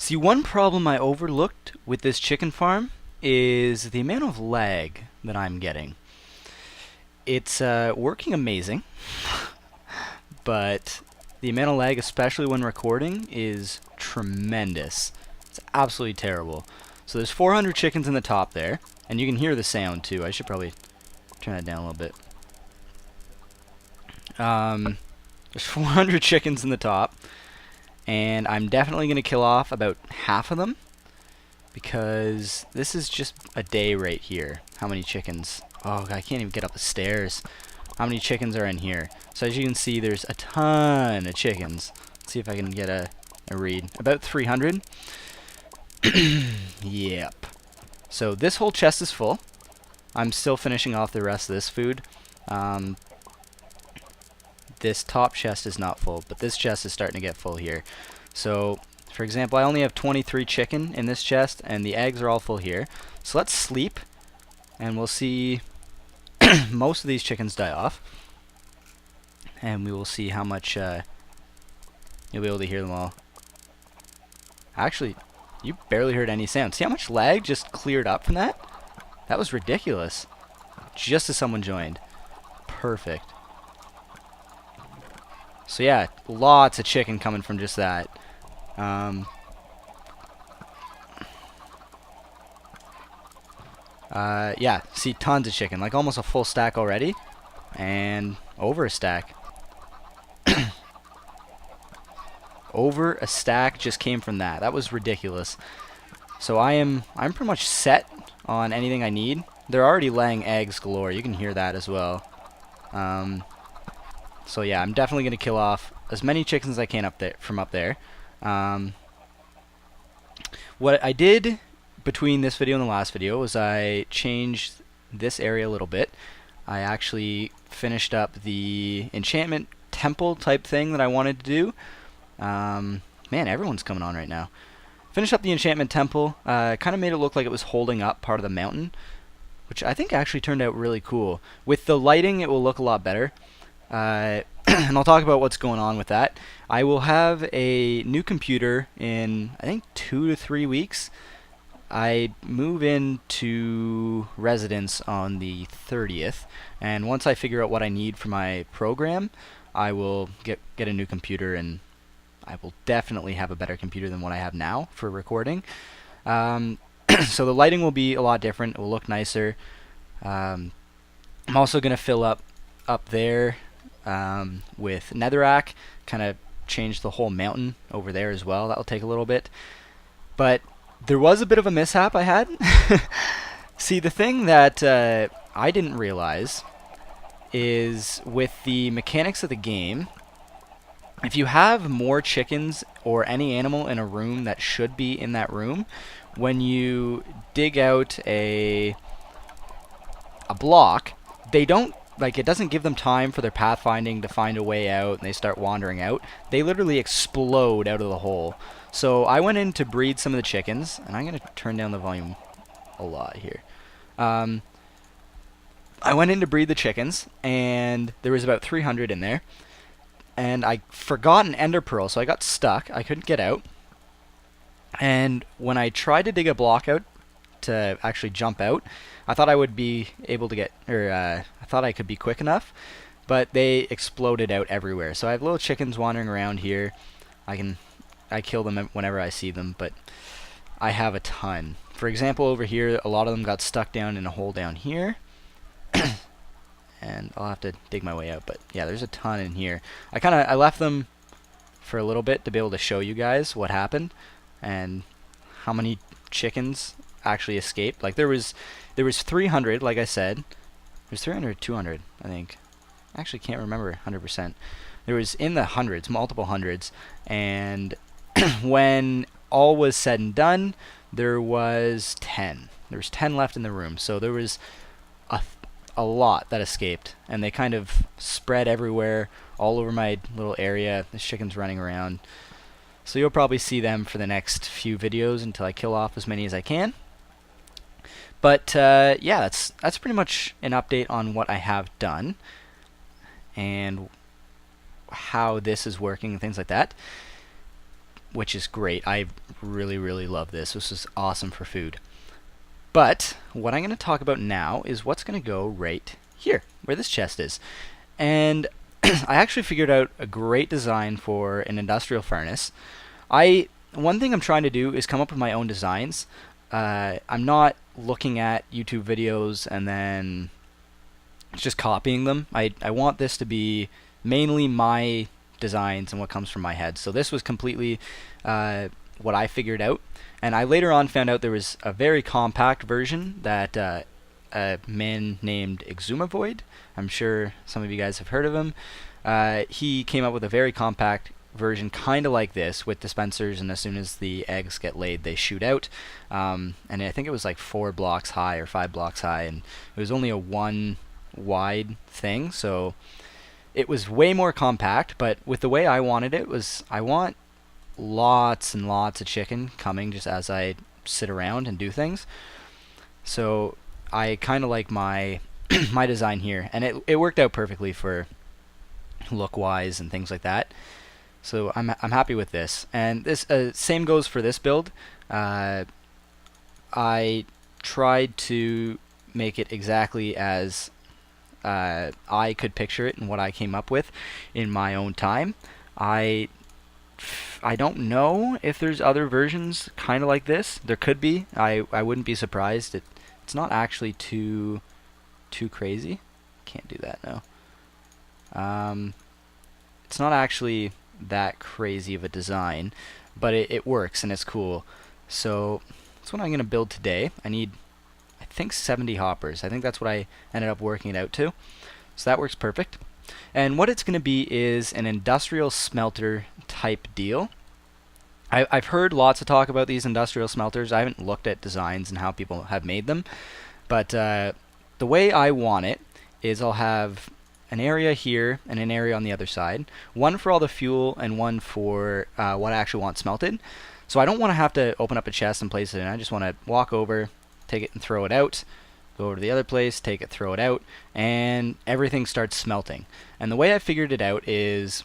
See, one problem I overlooked with this chicken farm is the amount of lag that I'm getting. It's working amazing, but the amount of lag, especially when recording, is tremendous. It's absolutely terrible. So there's 400 chickens in the top there, and you can hear the sound too. I should probably turn that down a little bit. There's 400 chickens in the top, and I'm definitely going to kill off about half of them, because this is just a day right here. How many chickens? Oh, I can't even get up the stairs. How many chickens are in here? So as you can see, there's a ton of chickens. Let's see if I can get a read. About 300. Yep. So this whole chest is full. I'm still finishing off the rest of this food. This top chest is not full, but this chest is starting to get full here. So, for example, I only have 23 chicken in this chest, and the eggs are all full here. So let's sleep, and we'll see most of these chickens die off. And we will see how much you'll be able to hear them all. Actually, you barely heard any sound. See how much lag just cleared up from that? That was ridiculous. Just as someone joined. Perfect. So yeah, lots of chicken coming from just that. Yeah, see, tons of chicken. Like almost a full stack already. And over a stack. Over a stack just came from that. That was ridiculous. So I'm pretty much set on anything I need. They're already laying eggs galore. You can hear that as well. So yeah, I'm definitely gonna kill off as many chickens as I can up there from up there. What I did between this video and the last video was I changed this area a little bit. I actually finished up the enchantment temple type thing that I wanted to do. Man, everyone's coming on right now. Finished up the enchantment temple. Kind of made it look like it was holding up part of the mountain, which I think actually turned out really cool. With the lighting, it will look a lot better. And I'll talk about what's going on with that. I will have a new computer in, I think, 2 to 3 weeks. I move into residence on the 30th, and once I figure out what I need for my program, I will get a new computer, and I will definitely have a better computer than what I have now for recording. So the lighting will be a lot different. It will look nicer. I'm also going to fill up there with netherrack, kind of change the whole mountain over there as well. That will take a little bit. But there was a bit of a mishap I had. See, the thing that I didn't realize is with the mechanics of the game, if you have more chickens or any animal in a room that should be in that room, when you dig out a block, they don't, like, it doesn't give them time for their pathfinding to find a way out, and they start wandering out. They literally explode out of the hole. So I went in to breed some of the chickens, and I'm going to turn down the volume a lot here. I went in to breed the chickens, and there was about 300 in there. And I forgot an ender pearl, so I got stuck. I couldn't get out. And when I tried to dig a block out to actually jump out, I thought I would be able to get, or I thought I could be quick enough, but they exploded out everywhere. So I have little chickens wandering around here. I kill them whenever I see them, but I have a ton. For example, over here, a lot of them got stuck down in a hole down here. And I'll have to dig my way out, but yeah, there's a ton in here. I left them for a little bit to be able to show you guys what happened and how many chickens actually escaped. Like there was 300, like I said. There's 300 or 200, I think. I actually can't remember 100%. There was in the hundreds, multiple hundreds, and when all was said and done, there was 10. There was 10 left in the room, so there was a lot that escaped, and they kind of spread everywhere, all over my little area. The chickens running around. So you'll probably see them for the next few videos until I kill off as many as I can. But yeah, that's pretty much an update on what I have done and how this is working and things like that. which is great. I really love this. This is awesome for food. But what I'm going to talk about now is what's going to go right here, where this chest is. And I actually figured out a great design for an industrial furnace. One thing I'm trying to do is come up with my own designs. I'm not looking at YouTube videos and then just copying them. I want this to be mainly my designs and what comes from my head. So this was completely what I figured out. And I later on found out there was a very compact version that a man named Exumavoid, I'm sure some of you guys have heard of him, he came up with a very compact version kind of like this with dispensers, and as soon as the eggs get laid they shoot out, and I think it was like 4 blocks high or 5 blocks high, and it was only a 1 wide thing, so it was way more compact. But with the way I wanted it was, I want lots and lots of chicken coming just as I sit around and do things. So I kind of like my my design here, and it worked out perfectly for look wise and things like that. So I'm happy with this. And this same goes for this build. I tried to make it exactly as I could picture it and what I came up with in my own time. I don't know if there's other versions kind of like this. There could be. I wouldn't be surprised. It's not actually too crazy. Can't do that now. It's not actually that crazy of a design, but it works and it's cool. So that's what I'm going to build today. I need, I think, 70 hoppers. I think that's what I ended up working it out to. So that works perfect. And what it's going to be is an industrial smelter type deal. I've heard lots of talk about these industrial smelters. I haven't looked at designs and how people have made them. But the way I want it is I'll have an area here and an area on the other side. One for all the fuel and one for what I actually want smelted. So I don't want to have to open up a chest and place it in. I just want to walk over, take it and throw it out. Go over to the other place, take it, throw it out, and everything starts smelting. And the way I figured it out is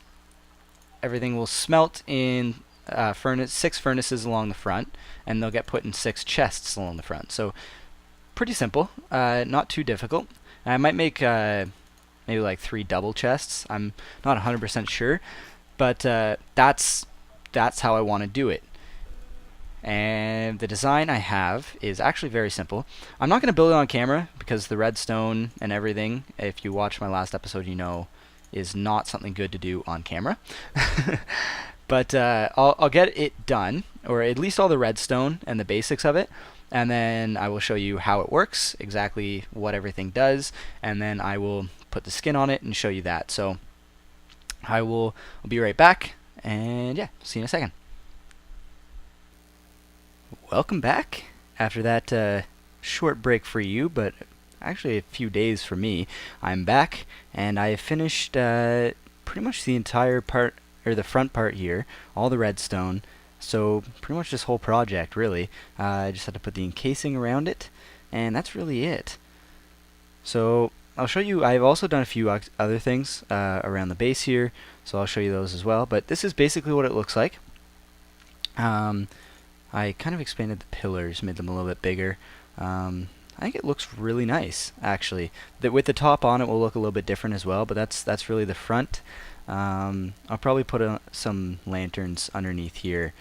everything will smelt in 6 furnaces along the front, and they'll get put in 6 chests along the front. So pretty simple, not too difficult. And I might make maybe like 3 double chests. I'm not 100% sure, but that's how I want to do it. And the design I have is actually very simple. I'm not going to build it on camera because the redstone and everything, if you watch my last episode, you know, is not something good to do on camera. But I'll get it done, or at least all the redstone and the basics of it, and then I will show you how it works, exactly what everything does, and then I will put the skin on it and show you that. So I'll be right back, and yeah, see you in a second. Welcome back after that short break for you, but actually a few days for me. I'm back, and I finished pretty much the entire part, or the front part here, all the redstone. So pretty much this whole project, really. I just had to put the encasing around it, and that's really it. So I'll show you. I've also done a few other things around the base here, so I'll show you those as well. But this is basically what it looks like. I kind of expanded the pillars, made them a little bit bigger. I think it looks really nice, actually. With the top on, it will look a little bit different as well, but that's really the front. I'll probably put some lanterns underneath here,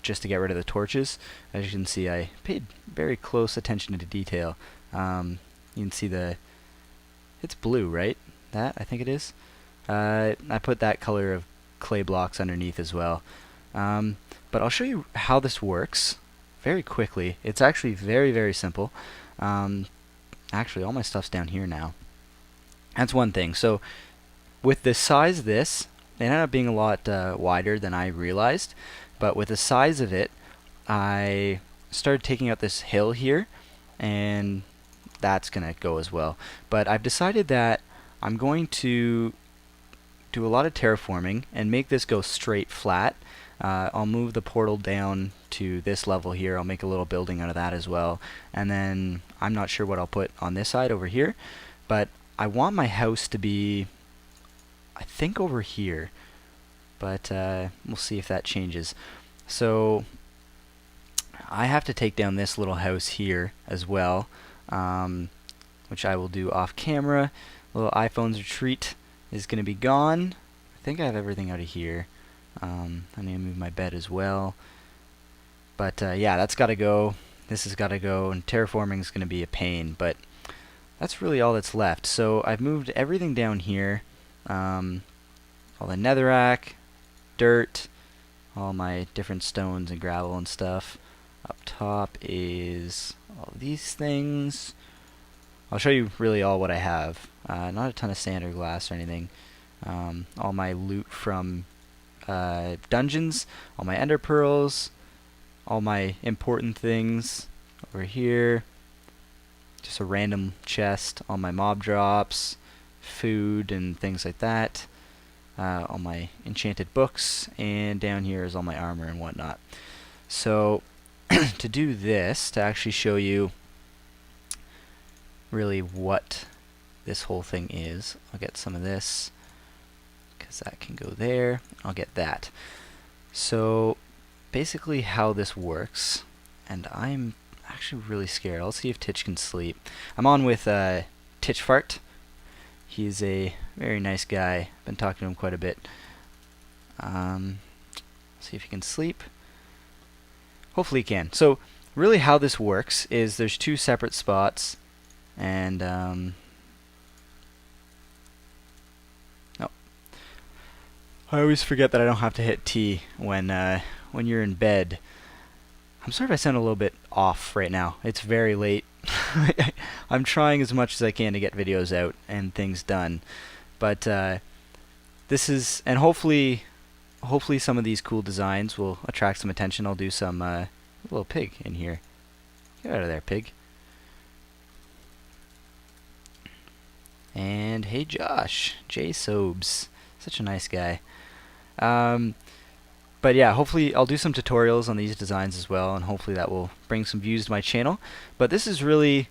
just to get rid of the torches. As you can see, I paid very close attention to detail. You can see it's blue, right? That, I think it is. I put that color of clay blocks underneath as well. But I'll show you how this works very quickly. It's actually very simple. Actually, all my stuff's down here now. That's one thing. So with the size of this, it ended up being a lot wider than I realized. But with the size of it, I started taking out this hill here, and that's going to go as well. But I've decided that I'm going to do a lot of terraforming and make this go straight flat. I'll move the portal down to this level here. I'll make a little building out of that as well. And then I'm not sure what I'll put on this side over here, but I want my house to be, I think, over here. but we'll see if that changes. So I have to take down this little house here as well, which I will do off camera. Little iPhone's retreat is going to be gone. I think I have everything out of here. I need to move my bed as well. But yeah, that's got to go. This has got to go, and terraforming is going to be a pain, but that's really all that's left. So I've moved everything down here. All the netherrack, dirt, all my different stones and gravel and stuff. Up top is all these things. I'll show you really all what I have. Not a ton of sand or glass or anything. All my loot from dungeons, all my ender pearls, all my important things over here. Just a random chest, all my mob drops, food and things like that. All my enchanted books, and down here is all my armor and whatnot. So to do this, to actually show you really what this whole thing is, I'll get some of this, because that can go there. I'll get that. So basically how this works, and I'm actually really scared. I'll see if Titch can sleep. I'm on with Titchfart. He's a very nice guy. Been talking to him quite a bit. See if he can sleep. Hopefully he can. So really how this works is there's two separate spots, and oh, I always forget that I don't have to hit T when you're in bed. I'm sorry if I sound a little bit off right now. It's very late. I'm trying as much as I can to get videos out and things done, but this is, and hopefully some of these cool designs will attract some attention. I'll do some little pig in here. Get out of there, pig. And hey, Josh, Jay Sobes, such a nice guy. But yeah, hopefully I'll do some tutorials on these designs as well, and hopefully that will bring some views to my channel. But this is really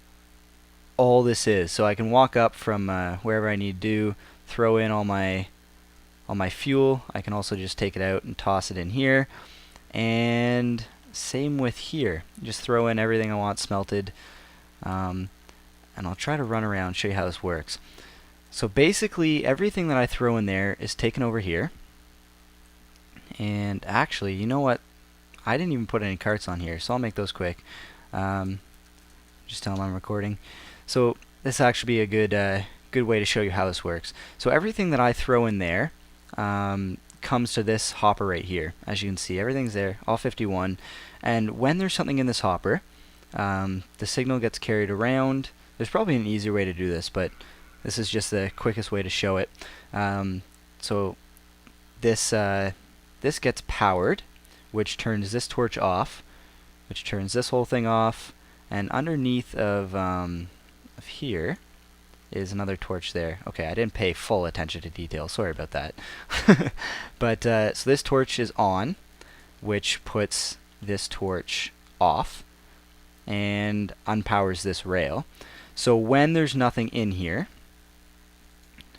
all this is. So I can walk up from wherever I need to, throw in all my fuel. I can also just take it out and toss it in here. And same with here. Just throw in everything I want smelted. And I'll try to run around and show you how this works. So basically everything that I throw in there is taken over here. And actually, you know what? I didn't even put any carts on here, so I'll make those quick. Just tell them I'm recording. So this will actually be a good way to show you how this works. So everything that I throw in there comes to this hopper right here. As you can see, everything's there, all 51. And when there's something in this hopper, the signal gets carried around. There's probably an easier way to do this, but this is just the quickest way to show it. So this gets powered, which turns this torch off, which turns this whole thing off, and underneath of here is another torch there. Okay, I didn't pay full attention to detail, sorry about that. But so this torch is on, which puts this torch off and unpowers this rail. So when there's nothing in here,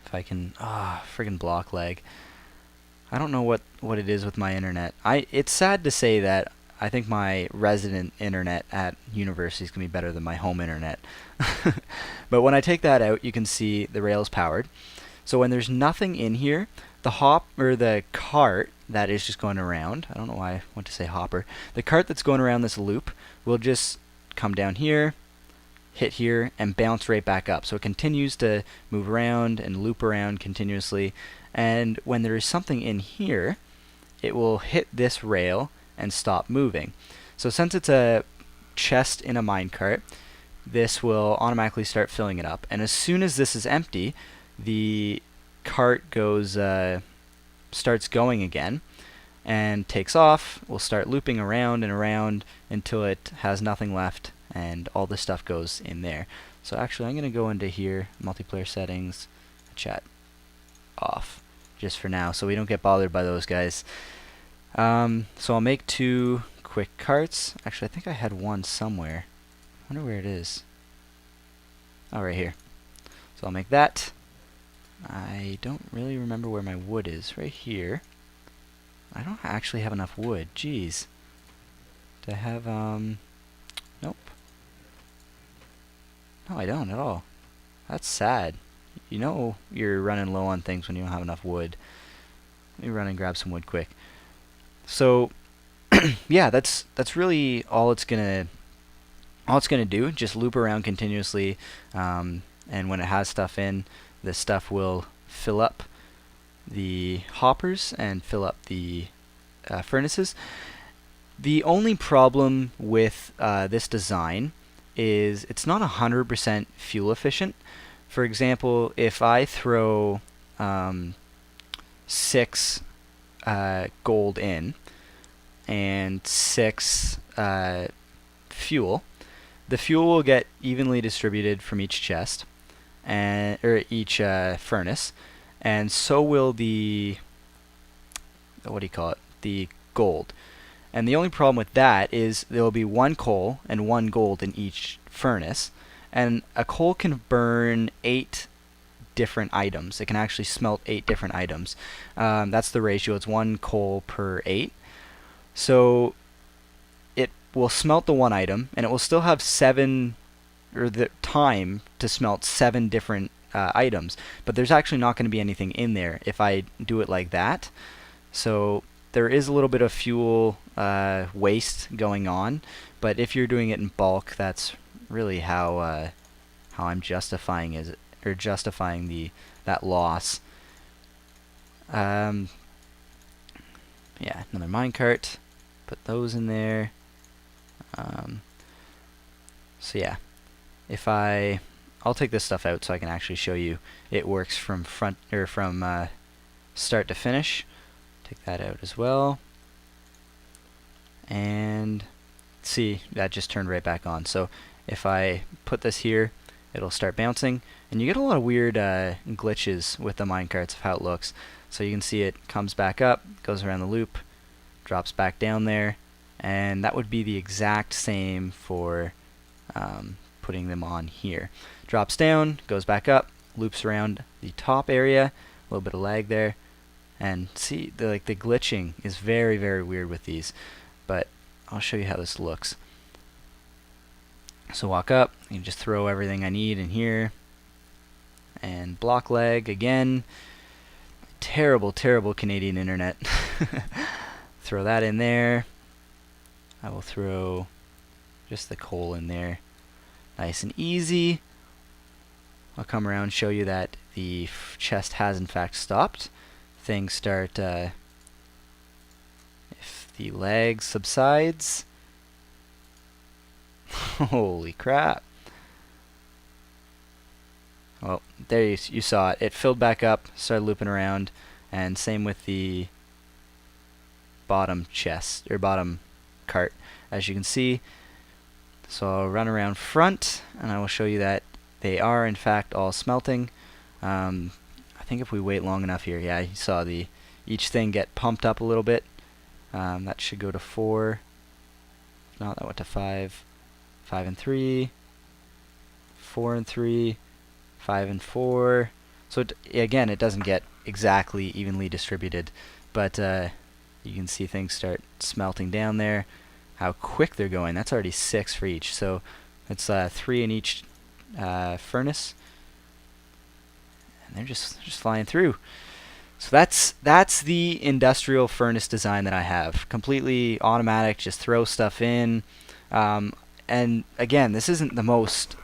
if I can, friggin' block lag. I don't know what it is with my internet. It's sad to say that I think my resident internet at university is going to be better than my home internet. But when I take that out, you can see the rail's powered. So when there's nothing in here, the cart that is just going around, I don't know why I want to say hopper, the cart that's going around this loop will just come down here, hit here, and bounce right back up. So it continues to move around and loop around continuously. And when there is something in here, it will hit this rail and stop moving. So since it's a chest in a minecart, this will automatically start filling it up. And as soon as this is empty, the cart starts going again and takes off. Will start looping around and around until it has nothing left, and all this stuff goes in there. So actually, I'm going to go into here, multiplayer settings, chat off just for now, so we don't get bothered by those guys. So I'll make 2 quick carts. Actually, I think I had one somewhere. I wonder where it is. Oh, right here. So I'll make that. I don't really remember where my wood is. Right here. I don't actually have enough wood. Jeez. Do I have, nope. No, I don't at all. That's sad. You know you're running low on things when you don't have enough wood. Let me run and grab some wood quick. So, yeah, that's really all it's gonna do. Just loop around continuously, and when it has stuff in, the stuff will fill up the hoppers and fill up the furnaces. The only problem with this design is it's not 100% fuel efficient. For example, if I throw 6 gold in and 6 fuel, the fuel will get evenly distributed from each chest or each furnace, and so will the the gold. And the only problem with that is there will be 1 coal and 1 gold in each furnace, and a coal can burn 8 different items. It can actually smelt 8 different items. That's the ratio. It's 1 coal per 8. So it will smelt the 1 item, and it will still have 7, or the time to smelt 7 different items. But there's actually not going to be anything in there if I do it like that. So there is a little bit of fuel waste going on, but if you're doing it in bulk, that's really how I'm justifying that loss. Yeah, another minecart. Put those in there. So yeah, if I'll take this stuff out so I can actually show you it works from from start to finish. Take that out as well. And see, that just turned right back on. So if I put this here, it'll start bouncing. And you get a lot of weird glitches with the minecarts of how it looks. So you can see it comes back up, goes around the loop, drops back down there. And that would be the exact same for putting them on here. Drops down, goes back up, loops around the top area. A little bit of lag there. And see, the glitching is very, very weird with these, but I'll show you how this looks. So walk up, you can just throw everything I need in here, and block lag again. Terrible, terrible Canadian internet. Throw that in there. I will throw just the coal in there. Nice and easy. I'll come around and show you that the chest has in fact stopped. Things start, if the lag subsides, holy crap. Well, there you saw it. It filled back up, started looping around, and same with the bottom chest, or bottom cart, as you can see. So I'll run around front, and I will show you that they are in fact all smelting. I think if we wait long enough here, yeah, you saw each thing get pumped up a little bit. That should go to 4. If not, that went to 5. 5 and 3. 4 and 3. 5 and 4. So again, it doesn't get exactly evenly distributed, but you can see things start smelting down there. How quick they're going. That's already 6 for each. So it's 3 in each furnace. And they're just flying through. So that's the industrial furnace design that I have. Completely automatic, just throw stuff in. And again, this isn't the most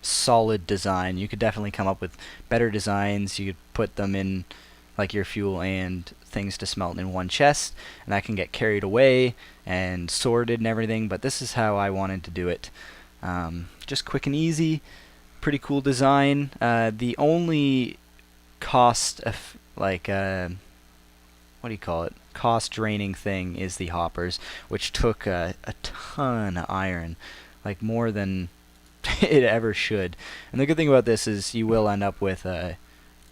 solid design. You could definitely come up with better designs. You could put them in like your fuel and things to smelt in one chest, and that can get carried away and sorted and everything, but this is how I wanted to do it. Just quick and easy. Pretty cool design. The only cost of cost draining thing is the hoppers, which took a ton of iron, like more than it ever should. And the good thing about this is you will end up with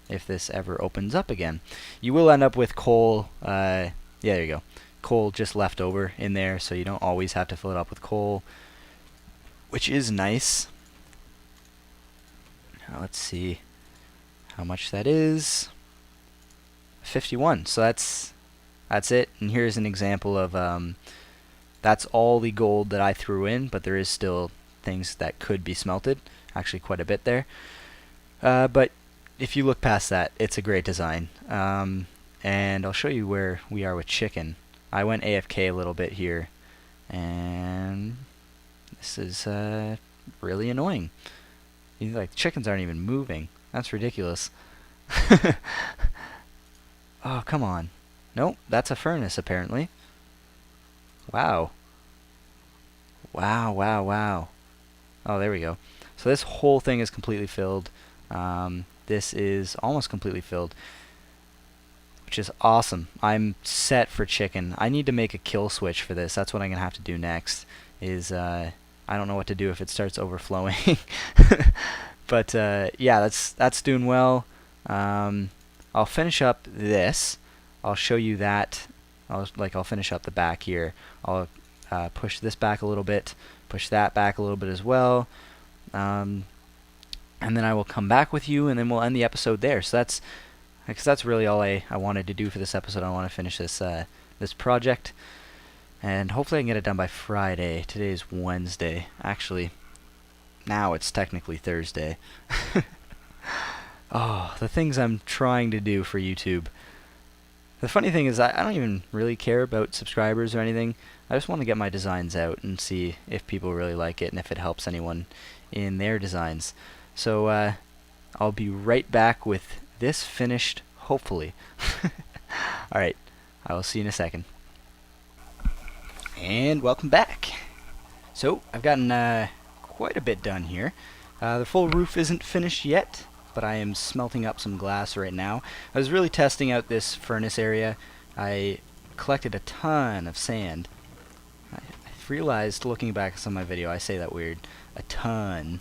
if this ever opens up again, you will end up with coal. Yeah, there you go, coal just left over in there, so you don't always have to fill it up with coal, which is nice. Now let's see how much that is. 51. So that's it. And here's an example of that's all the gold that I threw in, but there is still things that could be smelted. Actually, quite a bit there. But if you look past that, it's a great design. And I'll show you where we are with chicken. I went AFK a little bit here, and this is really annoying. Like, chickens aren't even moving. That's ridiculous. Oh, come on. Nope, that's a furnace apparently. Wow. Wow, wow, wow. Oh, there we go. So this whole thing is completely filled. This is almost completely filled, which is awesome. I'm set for chicken. I need to make a kill switch for this. That's what I'm going to have to do next. I don't know what to do if it starts overflowing. But yeah, that's doing well. I'll finish up this. I'll show you that. I'll finish up the back here. I'll push this back a little bit, push that back a little bit as well, and then I will come back with you, and then we'll end the episode there. So that's really all I wanted to do for this episode. I want to finish this project, and hopefully I can get it done by Friday. Today is Wednesday. Actually, now it's technically Thursday. Oh, the things I'm trying to do for YouTube. The funny thing is I don't even really care about subscribers or anything. I just want to get my designs out and see if people really like it and if it helps anyone in their designs. So I'll be right back with this finished, hopefully. Alright, I will see you in a second. And welcome back. So I've gotten quite a bit done here. The full roof isn't finished yet, but I am smelting up some glass right now. I was really testing out this furnace area. I collected a ton of sand. I realized, looking back at some of my video, I say that weird. A ton.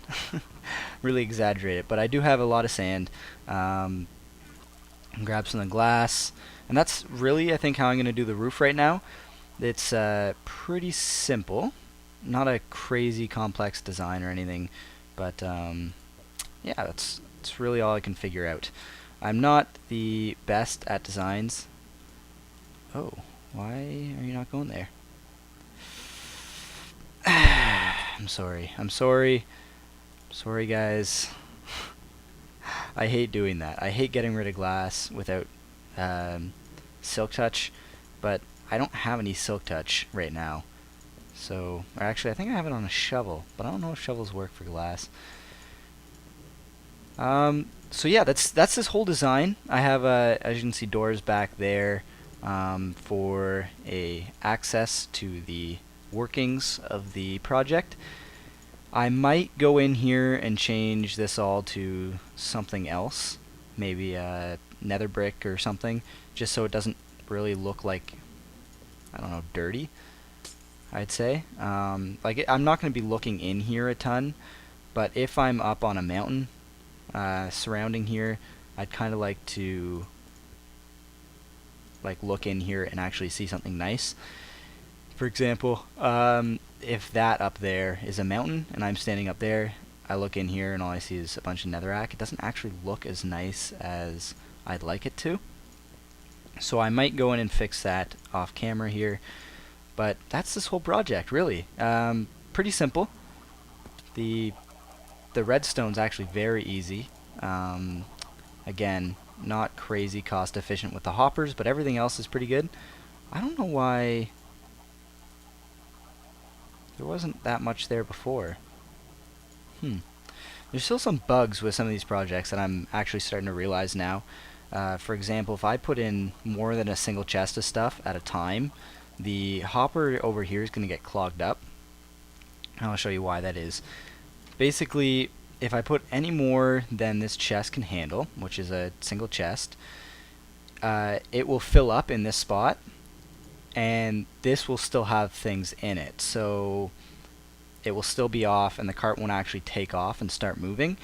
Really exaggerated, but I do have a lot of sand. Grab some of the glass, and that's really, I think, how I'm going to do the roof right now. It's pretty simple. Not a crazy complex design or anything, but yeah, that's really all I can figure out. I'm not the best at designs. Oh, why are you not going there? I'm sorry. I'm sorry. Sorry, guys. I hate doing that. I hate getting rid of glass without Silk Touch, but I don't have any Silk Touch right now. So, or actually, I think I have it on a shovel, but I don't know if shovels work for glass. So yeah, that's this whole design. I have, as you can see, doors back there for access to the workings of the project. I might go in here and change this all to something else, maybe nether brick or something, just so it doesn't really look like, I don't know, dirty, I'd say. I'm not going to be looking in here a ton, but if I'm up on a mountain surrounding here, I'd kind of like to look in here and actually see something nice. For example, if that up there is a mountain and I'm standing up there, I look in here and all I see is a bunch of netherrack. It doesn't actually look as nice as I'd like it to. So I might go in and fix that off camera here. But that's this whole project, really. Pretty simple. The redstone's actually very easy. Again, not crazy cost efficient with the hoppers, but everything else is pretty good. I don't know why there wasn't that much there before. There's still some bugs with some of these projects that I'm actually starting to realize now. For example, if I put in more than a single chest of stuff at a time, the hopper over here is going to get clogged up. I'll show you why that is. Basically, if I put any more than this chest can handle, which is a single chest, it will fill up in this spot, and this will still have things in it. So it will still be off, and the cart won't actually take off and start moving,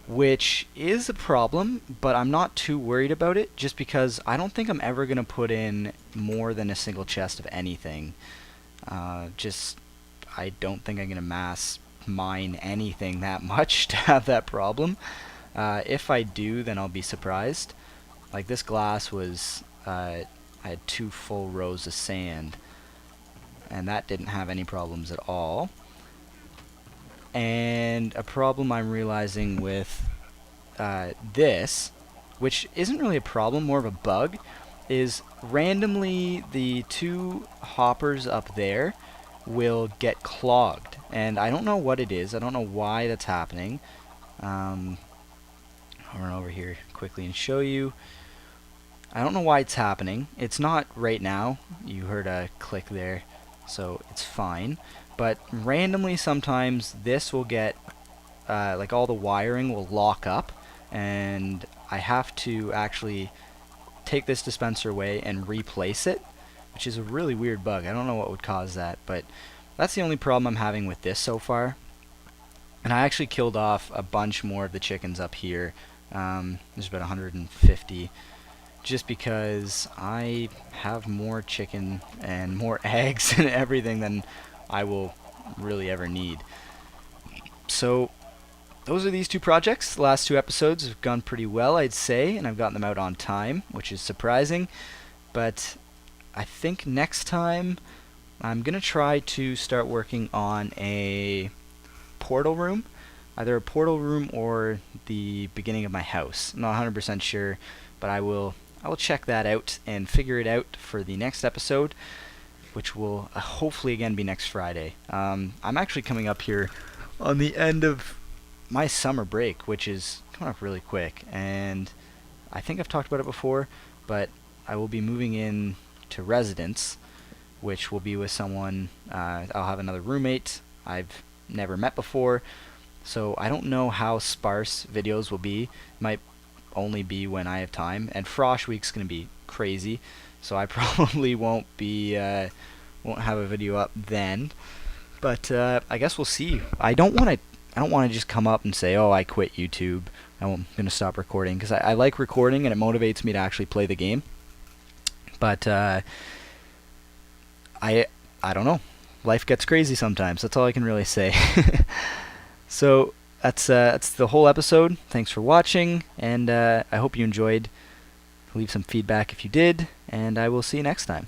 which is a problem, but I'm not too worried about it, just because I don't think I'm ever going to put in more than a single chest of anything. I don't think I'm going to mass mine anything that much to have that problem. If I do, then I'll be surprised. like this glass was, I had 2 full rows of sand, and that didn't have any problems at all. And a problem I'm realizing with this, which isn't really a problem, more of a bug, is randomly the 2 hoppers up there will get clogged, and I don't know what it is. I don't know why that's happening. I'll run over here quickly and show you. I don't know why it's happening. It's not right now. You heard a click there, so it's fine. But randomly sometimes this will get, like all the wiring will lock up, and I have to actually take this dispenser away and replace it, which is a really weird bug. I don't know what would cause that, but that's the only problem I'm having with this so far. And I actually killed off a bunch more of the chickens up here. There's about 150, just because I have more chicken and more eggs and everything than I will really ever need. So those are these 2 projects. The last 2 episodes have gone pretty well, I'd say, and I've gotten them out on time, which is surprising. But I think next time I'm going to try to start working on a portal room. Either a portal room or the beginning of my house. I'm not 100% sure, but I will check that out and figure it out for the next episode, which will hopefully again be next Friday. I'm actually coming up here on the end of my summer break, which is coming up really quick, and I think I've talked about it before, but I will be moving in to residence, which will be with someone. I'll have another roommate I've never met before, so I don't know how sparse videos will be. Might only be when I have time, and Frosh Week's gonna be crazy, so I probably won't have a video up then. But I guess we'll see. I don't want to just come up and say, oh, I quit YouTube, I'm gonna stop recording, because I like recording and it motivates me to actually play the game. But I don't know. Life gets crazy sometimes. That's all I can really say. So that's the whole episode. Thanks for watching, and I hope you enjoyed. Leave some feedback if you did, and I will see you next time.